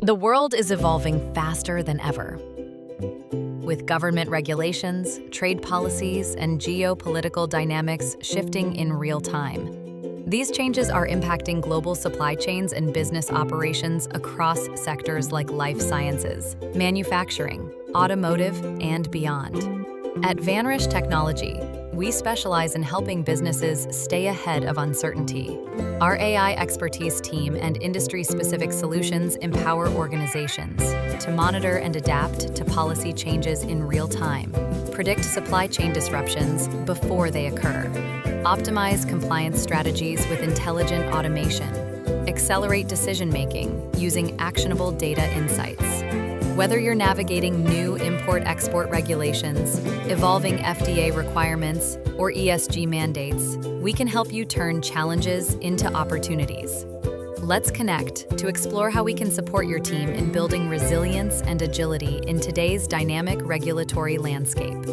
The world is evolving faster than ever. With government regulations, trade policies, and geopolitical dynamics shifting in real time. These changes are impacting global supply chains and business operations across sectors like life sciences, manufacturing, automotive, and beyond. At Vanrish Technology, we specialize in helping businesses stay ahead of uncertainty. Our AI expertise team and industry-specific solutions empower organizations to monitor and adapt to policy changes in real time, predict supply chain disruptions before they occur, optimize compliance strategies with intelligent automation, accelerate decision-making using actionable data insights. Whether you're navigating new import-export regulations, evolving FDA requirements, or ESG mandates, we can help you turn challenges into opportunities. Let's connect to explore how we can support your team in building resilience and agility in today's dynamic regulatory landscape.